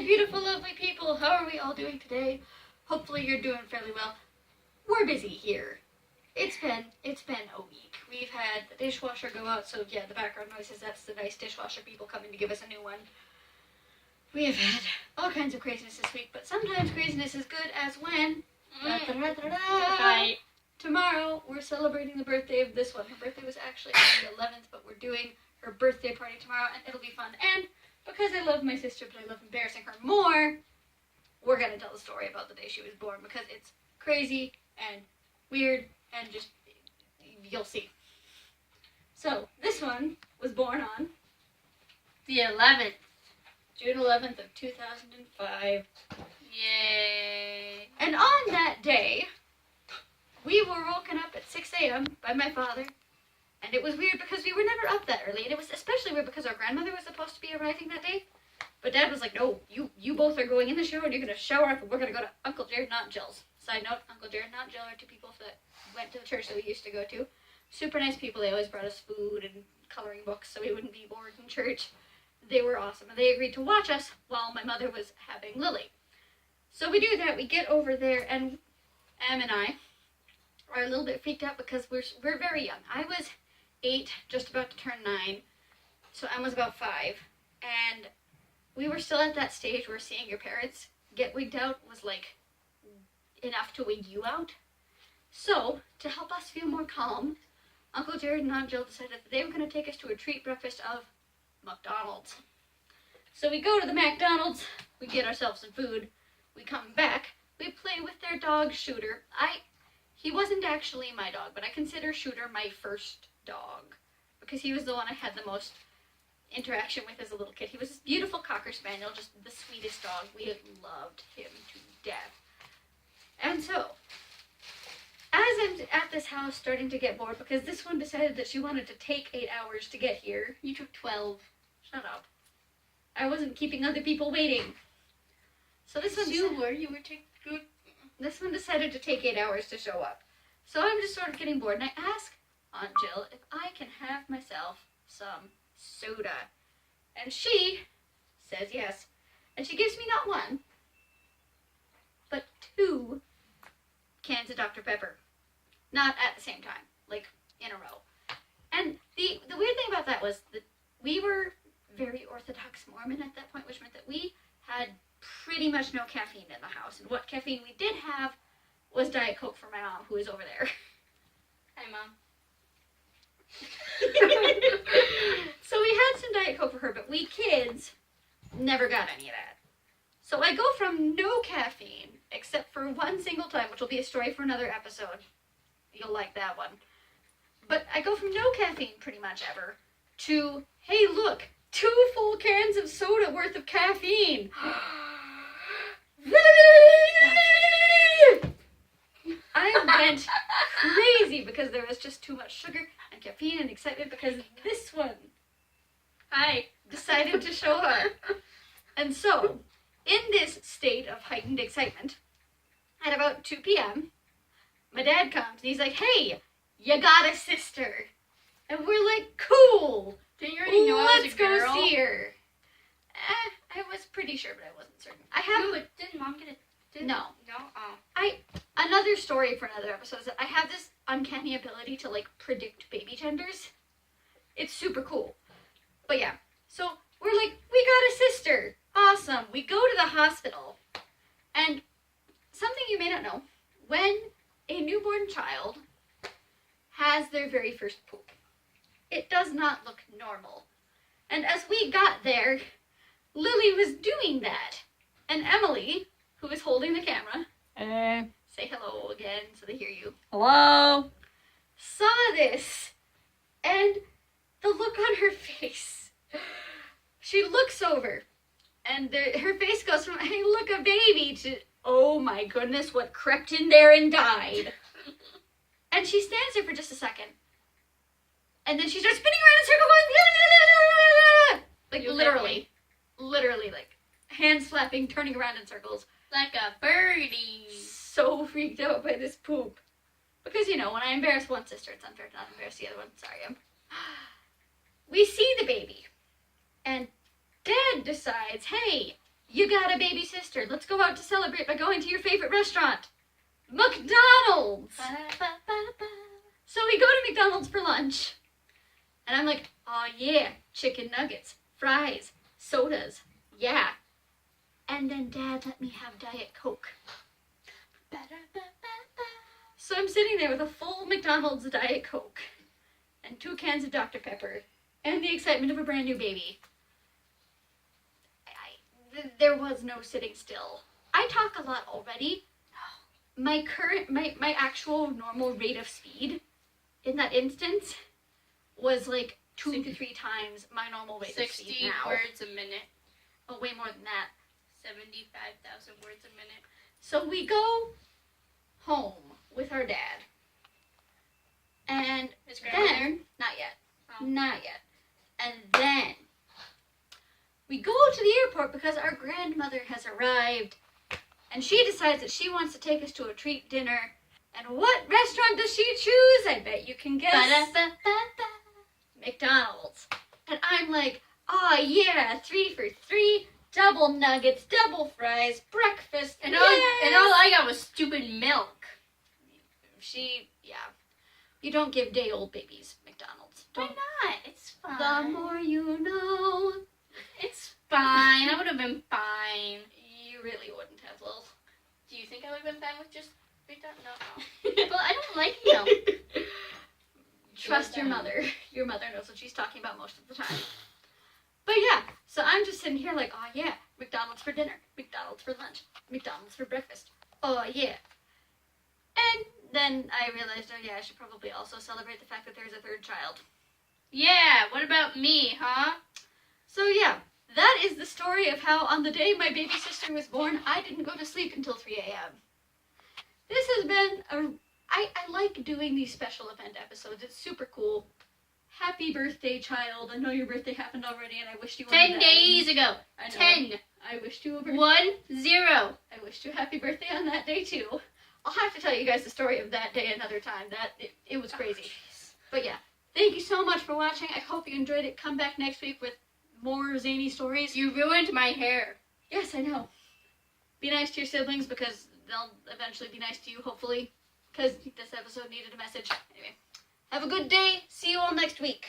beautiful, lovely people. How are we all doing today? Hopefully you're doing fairly well. We're busy here. It's been a week. We've had the dishwasher go out, so yeah, the background noises, that's the nice dishwasher people coming to give us a new one. We have had all kinds of craziness this week, but sometimes craziness is good as when... Right. Tomorrow, we're celebrating the birthday of this one. Her birthday was actually on the 11th, but we're doing her birthday party tomorrow, and it'll be fun. And because I love my sister, but I love embarrassing her more, we're going to tell the story about the day she was born, because it's crazy and weird and just, you'll see. So, this one was born on The 11th. June 11th of 2005. Yay. And on that day, we were woken up at 6 a.m. by my father. And it was weird because we were never up that early. And it was especially weird because our grandmother was supposed to be arriving that day. But Dad was like, no, you both are going in the shower and you're going to shower up and we're going to go to Uncle Jared and Aunt Jill's. Side note, Uncle Jared and Aunt Jill are two people that went to the church that we used to go to. Super nice people. They always brought us food and coloring books so we wouldn't be bored in church. They were awesome. And they agreed to watch us while my mother was having Lily. So we do that. We get over there and Em and I are a little bit freaked out because we're very young. I was 8, just about to turn 9. So Em was about 5. And we were still at that stage where seeing your parents get wigged out was like enough to wig you out. So, to help us feel more calm, Uncle Jared and Aunt Jill decided that they were going to take us to a treat breakfast of McDonald's. So we go to the McDonald's, we get ourselves some food, we come back, we play with their dog Shooter. He wasn't actually my dog, but I consider Shooter my first dog because he was the one I had the most interaction with as a little kid. He was this beautiful Cocker Spaniel, just the sweetest dog. We loved him to death. And so, as I'm at this house starting to get bored, because this one decided that she wanted to take 8 hours to get here. You took 12. Shut up. I wasn't keeping other people waiting. So this one This one decided to take 8 hours to show up. So I'm just sort of getting bored, and I ask Aunt Jill if I can have myself some soda. And she says yes. And she gives me not 1, but 2 cans of Dr. Pepper. Not at the same time, like in a row. And the weird thing about that was that we were very Orthodox Mormon at that point, which meant that we had pretty much no caffeine in the house. And what caffeine we did have was Diet Coke for my mom, who is over there. Hi, Mom. So we had some Diet Coke for her, but we kids never got any of that. So I go from no caffeine, except for one single time, which will be a story for another episode. You'll like that one. But I go from no caffeine pretty much ever to, hey look, 2 full cans of soda worth of caffeine. I went crazy because there was just too much sugar and caffeine and excitement because this one I decided to show up. And so, in this state of heightened excitement, at about 2 p.m., my dad comes and he's like, hey, you got a sister. And we're like, cool. Didn't you already know I was a girl? Let's go see her. I was pretty sure, but I wasn't certain. Didn't Mom get it? No. No? Oh. Another story for another episode is that I have this uncanny ability to, like, predict baby genders. It's super cool. But yeah, so we're like, we got a sister. Awesome. We go to the hospital. And something you may not know, when a newborn child has their very first poop, it does not look normal. And as we got there, Lily was doing that. And Emily, who is holding the camera, say hello again so they hear you, Hello? saw this. And the look on her face. She looks over. And her face goes from, hey, look, a baby, to, oh my goodness, what crept in there and died. And she stands there for just a second. And then she starts spinning around in a circle going, like literally, like, hands flapping, turning around in circles. Like a birdie. So freaked out by this poop. Because, you know, when I embarrass one sister, it's unfair to not embarrass the other one. Sorry, We see the baby. And Dad decides, hey, You got a baby sister. Let's go out to celebrate by going to your favorite restaurant, McDonald's. So we go to McDonald's for lunch. And I'm like, oh yeah, chicken nuggets, fries, sodas, yeah. And then Dad let me have Diet Coke. So I'm sitting there with a full McDonald's Diet Coke and 2 cans of Dr. Pepper and the excitement of a brand new baby. There was no sitting still. I talk a lot already. My actual normal rate of speed in that instance was like 2 to 3 times my normal rate of speed 60 now. words a minute. Oh, way more than that. 75,000 words a minute. So we go home with our dad. And His grandmother? then, not yet. Oh. Not yet. And then we go to the airport because our grandmother has arrived. And she decides that she wants to take us to a treat dinner. And what restaurant does she choose? I bet you can guess. McDonald's. And I'm like, oh yeah, 3 for 3, double nuggets, double fries, breakfast, And all I got was stupid milk. Yeah. You don't give day-old babies McDonald's. Why Don't. not? It's fine. The more you know. It's fine. I would have been fine. You really wouldn't have, Lil. Do you think I would have been fine with just McDonald's? No. Well, I don't like milk. Trust your mother. Your mother knows what she's talking about most of the time. But yeah, so I'm just sitting here like, oh yeah, McDonald's for dinner, McDonald's for lunch, McDonald's for breakfast. Oh yeah. And then I realized, oh yeah, I should probably also celebrate the fact that there's a 3rd child. Yeah, what about me, huh? So yeah, that is the story of how on the day my baby sister was born, I didn't go to sleep until 3 a.m. This has been I like doing these special event episodes. It's super cool. Happy birthday, child. I know your birthday happened already and I wished you were 10 days ago. I know. 10. I wished you a 10. I wished you a happy birthday on that day too. I'll have to tell you guys the story of that day another time. It was crazy. But yeah, thank you so much for watching. I hope you enjoyed it. Come back next week with more zany stories. You ruined my hair. Yes, I know. Be nice to your siblings because they'll eventually be nice to you, hopefully. Because this episode needed a message. Anyway, have a good day. See you all next week.